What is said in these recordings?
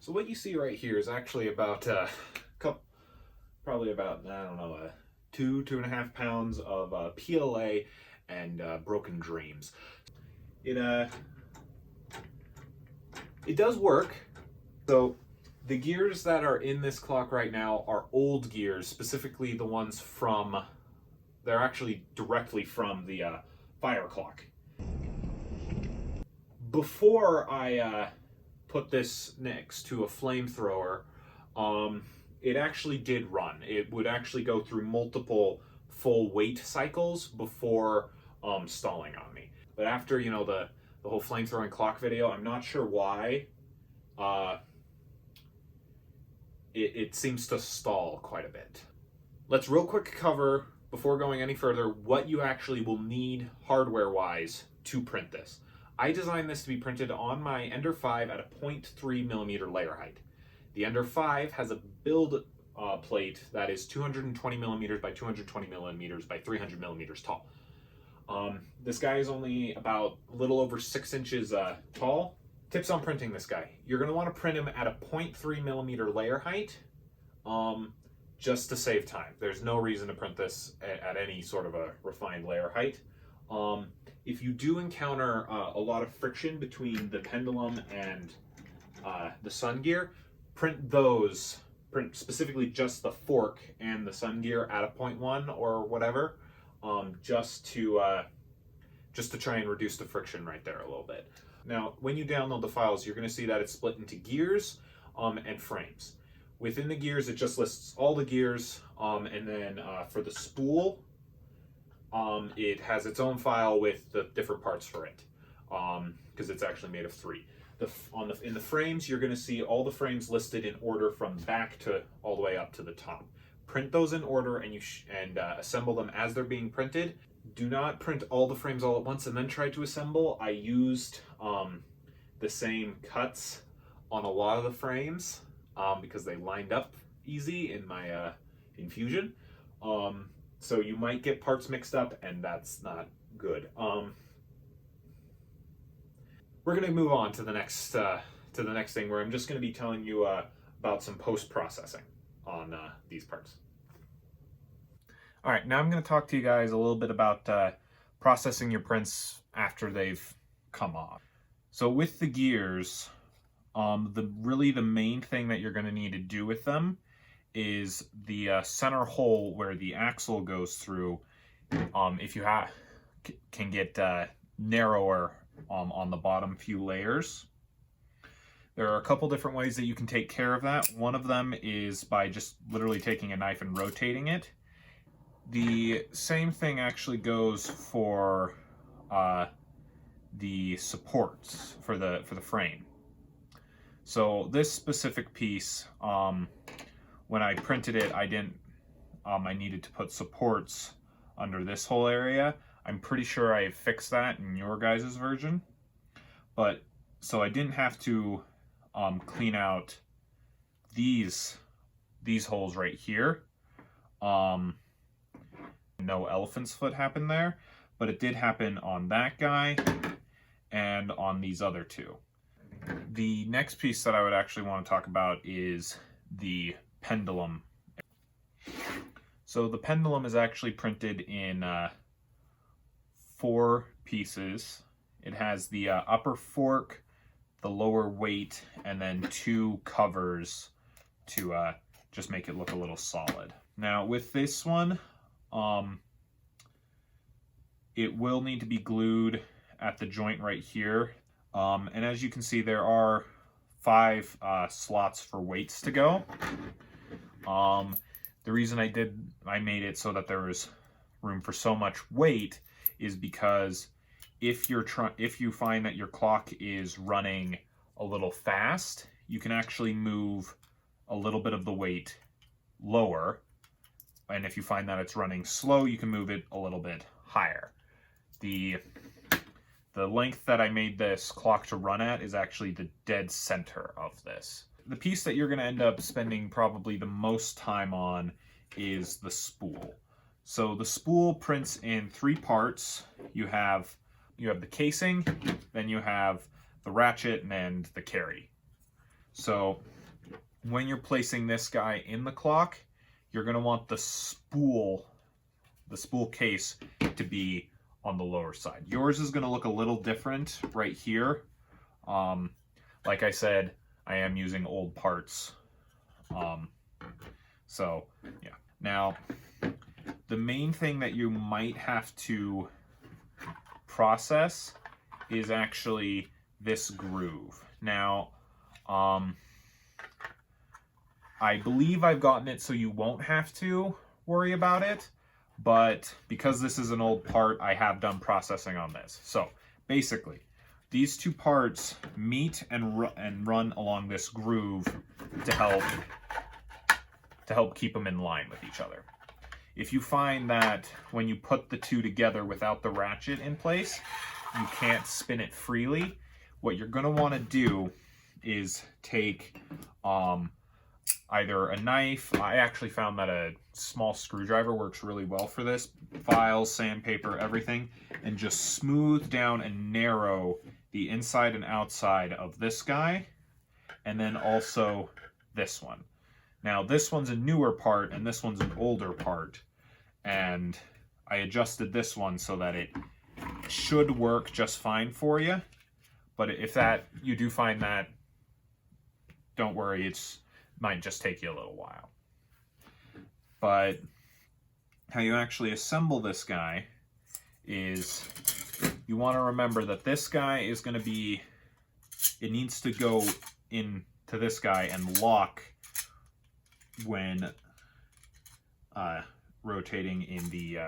So what you see right here is actually about probably about, I don't know, 2.5 pounds of PLA and broken dreams. It does work. So the gears that are in this clock right now are old gears, specifically the ones from, they're actually directly from the fire clock. Before I put this next to a flamethrower, it actually did run. It would actually go through multiple full weight cycles before stalling on me. But after, you know, the whole flamethrowing clock video, I'm not sure why it seems to stall quite a bit. Let's real quick cover, before going any further, what you actually will need hardware-wise to print this. I designed this to be printed on my Ender 5 at a 0.3 millimeter layer height. The Ender 5 has a build plate that is 220 millimeters by 220 millimeters by 300 millimeters tall. This guy is only about a little over 6 inches tall. Tips on printing this guy. You're going to want to print him at a 0.3 millimeter layer height just to save time. There's no reason to print this at any sort of a refined layer height. If you do encounter a lot of friction between the Pendulum and the sun gear, print specifically just the fork and the sun gear at a 0.1 or whatever, just to try and reduce the friction right there a little bit. Now, when you download the files, you're going to see that it's split into gears and frames. Within the gears, it just lists all the gears, and then for the spool, it has its own file with the different parts for it, because it's actually made of 3. In the frames, you're going to see all the frames listed in order from back to all the way up to the top. Print those in order and assemble them as they're being printed. Do not print all the frames all at once and then try to assemble. I used the same cuts on a lot of the frames because they lined up easy in my infusion. So you might get parts mixed up, and that's not good. We're going to move on to the next thing, where I'm just going to be telling you about some post-processing on these parts. All right, now I'm going to talk to you guys a little bit about processing your prints after they've come off. So with the gears, the main thing that you're going to need to do with them is the center hole where the axle goes through. If you can get narrower on the bottom few layers. There are a couple different ways that you can take care of that. One of them is by just literally taking a knife and rotating it. The same thing actually goes for the supports for the frame. So this specific piece, when I printed it, I needed to put supports under this whole area. I'm pretty sure I fixed that in your guys' version, but so I didn't have to clean out these holes right here. No elephant's foot happened there, but it did happen on that guy and on these other two. The next piece that I would actually want to talk about is the Pendulum. So the Pendulum is actually printed in 4 pieces. It has the upper fork, the lower weight, and then 2 covers to just make it look a little solid. Now with this one, it will need to be glued at the joint right here. And as you can see, there are 5 slots for weights to go. The reason I made it so that there was room for so much weight is because if you find that your clock is running a little fast, you can actually move a little bit of the weight lower, and if you find that it's running slow, you can move it a little bit higher. The length that I made this clock to run at is actually the dead center of this. The piece that you're going to end up spending probably the most time on is the spool. So the spool prints in 3 parts. You have the casing, then you have the ratchet, and the carry. So when you're placing this guy in the clock, you're going to want the spool case to be on the lower side. Yours is going to look a little different right here. Like I said, I am using old parts. So yeah. Now, the main thing that you might have to process is actually this groove. Now, I believe I've gotten it so you won't have to worry about it, but because this is an old part, I have done processing on this. So basically, these two parts meet and run along this groove to help keep them in line with each other. If you find that when you put the two together without the ratchet in place, you can't spin it freely, what you're going to want to do is take either a knife. I actually found that a small screwdriver works really well for this. Files, sandpaper, everything, and just smooth down and narrow the inside and outside of this guy, and then also this one. Now this one's a newer part and this one's an older part, and I adjusted this one so that it should work just fine for you. But if you do find that, don't worry, it might just take you a little while. But how you actually assemble this guy is you want to remember that this guy is going to be, it needs to go into this guy and lock when rotating in the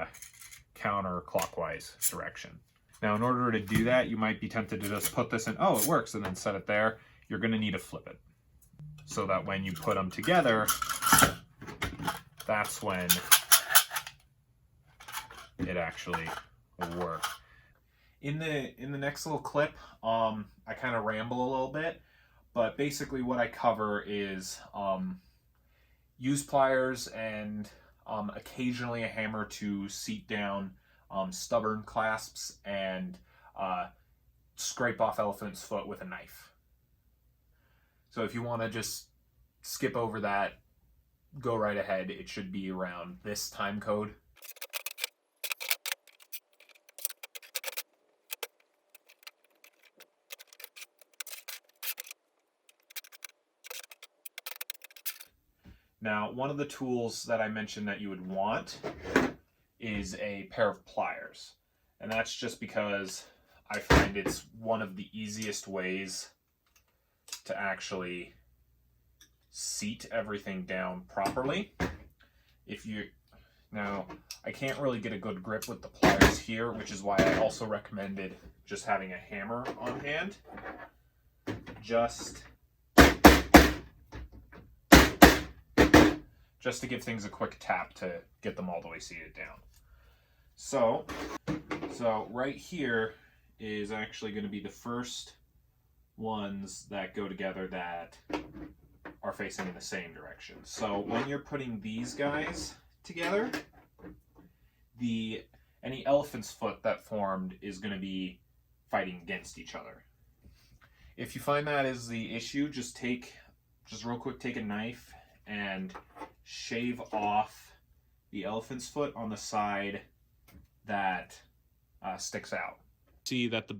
counterclockwise direction. Now, in order to do that, you might be tempted to just put this in, oh, it works, and then set it there. You're going to need to flip it so that when you put them together, that's when it actually will work. In the next little clip, I kind of ramble a little bit, but basically what I cover is use pliers and occasionally a hammer to seat down stubborn clasps, and scrape off elephant's foot with a knife. So if you want to just skip over that, go right ahead. It should be around this time code. Now, one of the tools that I mentioned that you would want is a pair of pliers. And that's just because I find it's one of the easiest ways to actually seat everything down properly. Now, I can't really get a good grip with the pliers here, which is why I also recommended just having a hammer on hand. Just to give things a quick tap to get them all the way seated down. So right here is actually going to be the first ones that go together that are facing in the same direction. So when you're putting these guys together, any elephant's foot that formed is going to be fighting against each other. If you find that is the issue, just real quick, take a knife and shave off the elephant's foot on the side that sticks out. See that the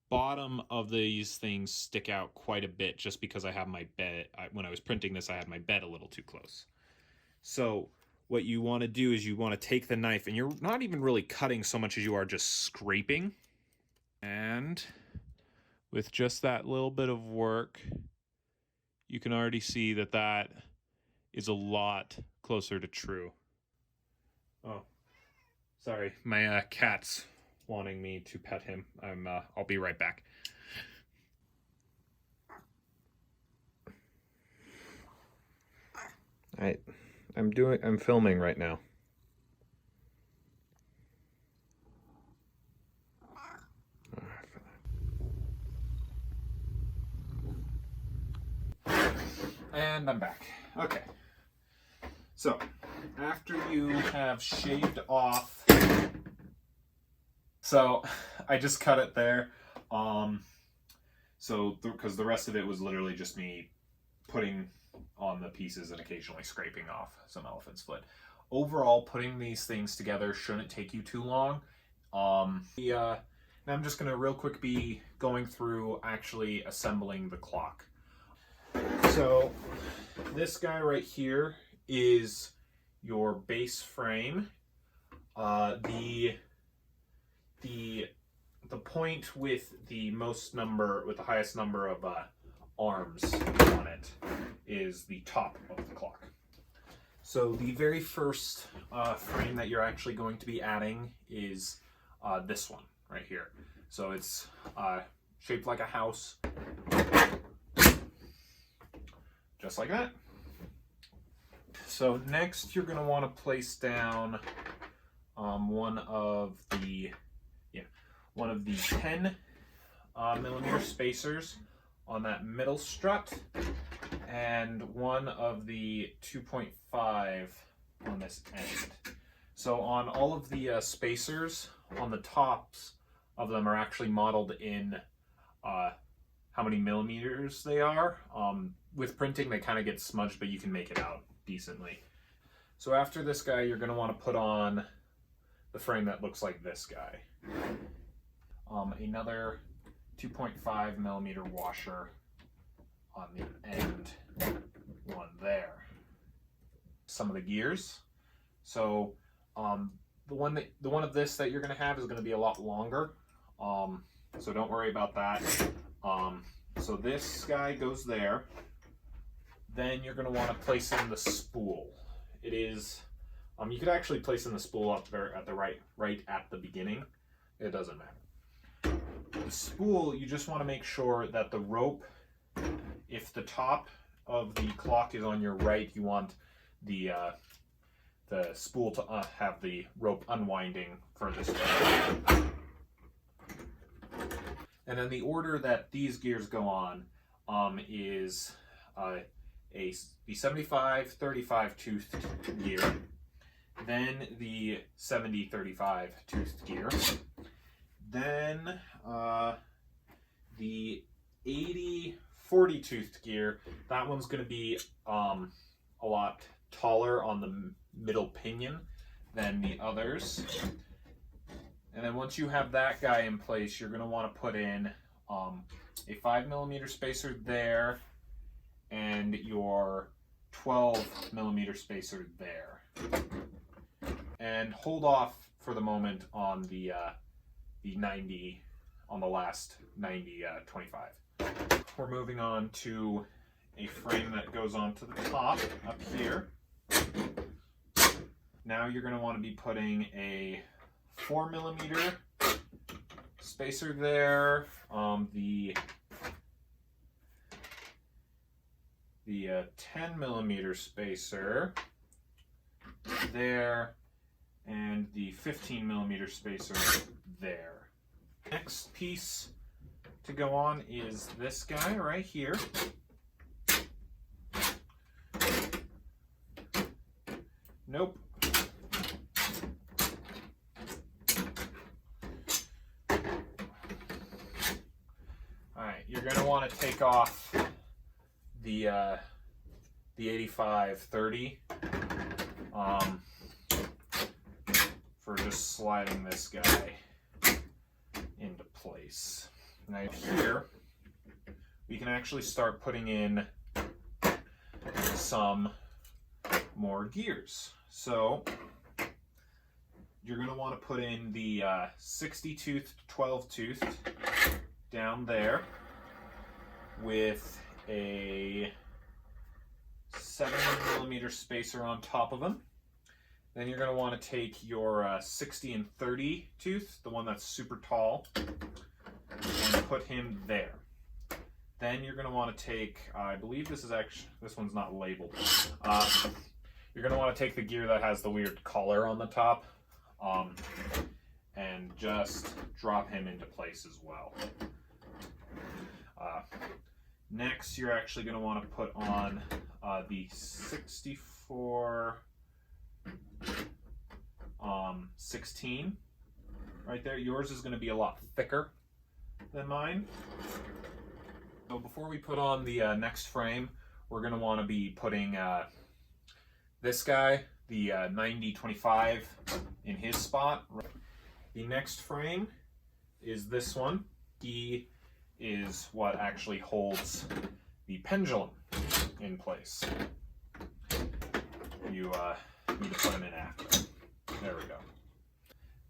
bottom of these things stick out quite a bit just because I have my bed. When I was printing this, I had my bed a little too close. So what you want to do is you want to take the knife, and you're not even really cutting so much as you are just scraping. And with just that little bit of work, you can already see that is a lot closer to true. Oh, sorry, my cat's wanting me to pet him. I'll be right back. I'm filming right now. And I'm back. Okay. So, after you have shaved off, so I just cut it there. Because the rest of it was literally just me putting on the pieces and occasionally scraping off some elephant's foot. Overall, putting these things together shouldn't take you too long. Now I'm just going to real quick be going through actually assembling the clock. So this guy right here is your base frame. The point with the highest number of arms on it is the top of the clock. So the very first frame that you're actually going to be adding is this one right here. So it's shaped like a house, just like that. So next you're going to want to place down one of the 10 millimeter spacers on that middle strut, and one of the 2.5 on this end. So on all of the spacers on the tops of them are actually modeled in how many millimeters they are. With printing they kind of get smudged, but you can make it out decently. So after this guy, you're going to want to put on the frame that looks like this guy. Another 2.5 millimeter washer on the end one there. Some of the gears. So the one of this that you're going to have is going to be a lot longer. So don't worry about that. So this guy goes there. Then you're going to want to place in the spool. It is, you could actually place in the spool up there at the right at the beginning. It doesn't matter. The spool, you just want to make sure that the rope, if the top of the clock is on your right, you want the spool to have the rope unwinding furthest way. And then the order that these gears go on is the 75-35 toothed gear, then the 70-35 toothed gear, then the 80-40 toothed gear. That one's going to be a lot taller on the middle pinion than the others. And then once you have that guy in place, you're going to want to put in a 5 millimeter spacer there and your 12 millimeter spacer there. And hold off for the moment on the 90, on the last 90-25. We're moving on to a frame that goes onto the top up here. Now you're going to want to be putting a 4 millimeter spacer there, the 10 millimeter spacer there, and the 15 millimeter spacer there. Next piece to go on is this guy right here. Nope. You're going to want to take off the 85-30 for just sliding this guy into place. Now here we can actually start putting in some more gears. So you're going to want to put in the 60 toothed, 12 toothed down there, with a 7 millimeter spacer on top of them. Then you're going to want to take your 60 and 30 tooth, the one that's super tall, and put him there. Then you're going to want to take, I believe this one's not labeled. You're going to want to take the gear that has the weird collar on the top, and just drop him into place as well. Next, you're actually going to want to put on the 64 16 right there. Yours is going to be a lot thicker than mine. So before we put on the next frame, we're going to want to be putting this guy, the 90-25, in his spot. The next frame is this one. He is what actually holds the pendulum in place. You need to put him in after. There we go.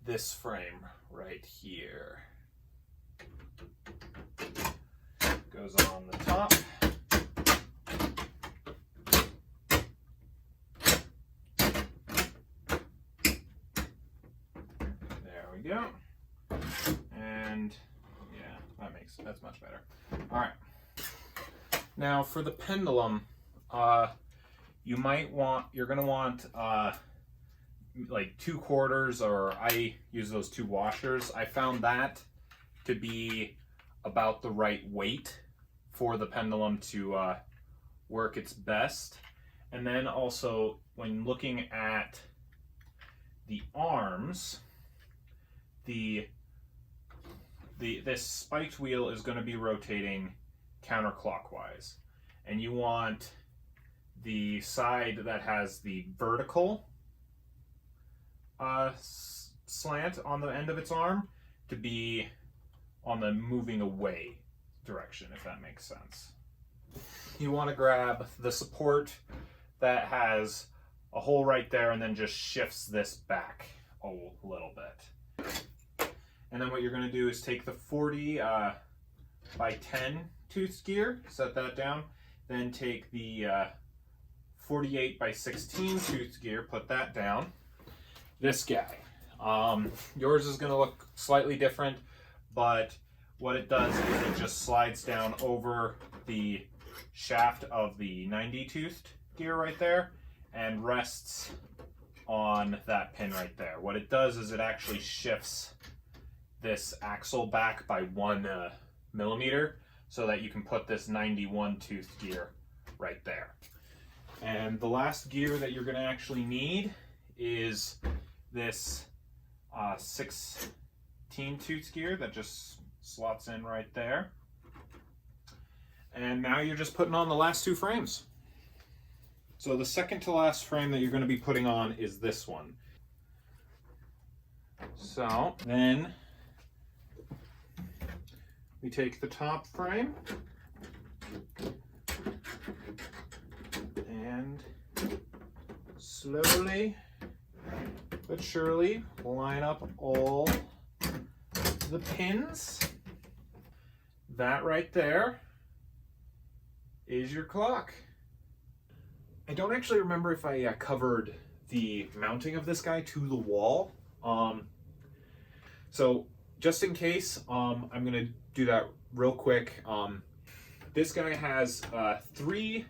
This frame right here goes on the top. There we go. And yeah, that's much better. All right. Now for the pendulum, you're gonna want like 2/4, or I use those 2 washers. I found that to be about the right weight for the pendulum to work its best. And then also when looking at the arms, this spiked wheel is going to be rotating counterclockwise, and you want the side that has the vertical slant on the end of its arm to be on the moving away direction, if that makes sense. You want to grab the support that has a hole right there and then just shifts this back a little bit. And then what you're going to do is take the 40 by 10 tooth gear, set that down, then take the 48 by 16 tooth gear, put that down. This guy. Yours is going to look slightly different, but what it does is it just slides down over the shaft of the 90 toothed gear right there and rests on that pin right there. What it does is it actually shifts this axle back by 1 millimeter so that you can put this 91 tooth gear right there. And the last gear that you're going to actually need is this 16 tooth gear that just slots in right there. And now you're just putting on the last 2 frames. So the second to last frame that you're going to be putting on is this one. So then we take the top frame and slowly but surely line up all the pins. That right there is your clock. I don't actually remember if I covered the mounting of this guy to the wall. So just in case, I'm gonna do that real quick. This guy has 3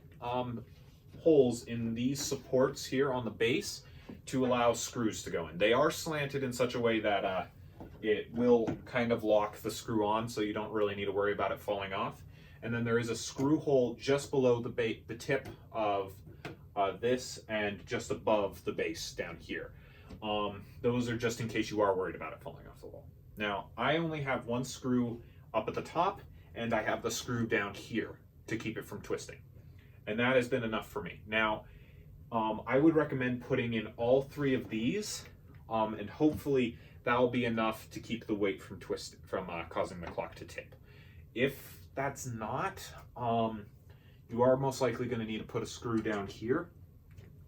holes in these supports here on the base to allow screws to go in. They are slanted in such a way that it will kind of lock the screw on, so you don't really need to worry about it falling off. And then there is a screw hole just below the tip of this and just above the base down here. Those are just in case you are worried about it falling off the wall. Now, I only have 1 screw up at the top, and I have the screw down here to keep it from twisting. And that has been enough for me. Now, I would recommend putting in all 3 of these, and hopefully that'll be enough to keep the weight from causing the clock to tip. If that's not, you are most likely going to need to put a screw down here.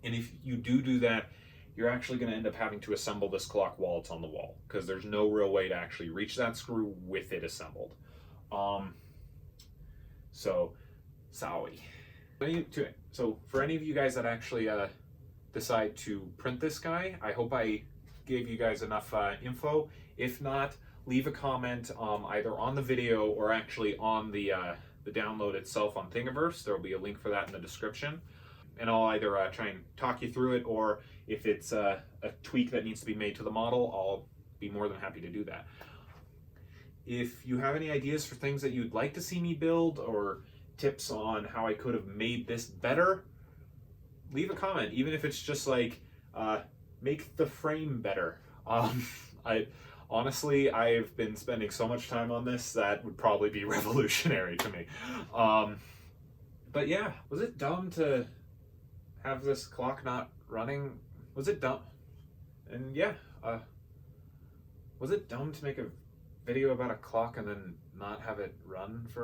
And if you do that, you're actually going to end up having to assemble this clock while it's on the wall, because there's no real way to actually reach that screw with it assembled. So, sorry. So for any of you guys that actually decide to print this guy, I hope I gave you guys enough info. If not, leave a comment either on the video or actually on the download itself on Thingiverse. There will be a link for that in the description. And I'll either try and talk you through it, or if it's a tweak that needs to be made to the model, I'll be more than happy to do that. If you have any ideas for things that you'd like to see me build, or tips on how I could have made this better, leave a comment, even if it's just like make the frame better. Honestly, I've been spending so much time on this that would probably be revolutionary to me. But yeah, was it dumb to have this clock not running? Was it dumb? And yeah, was it dumb to make a video about a clock and then not have it run for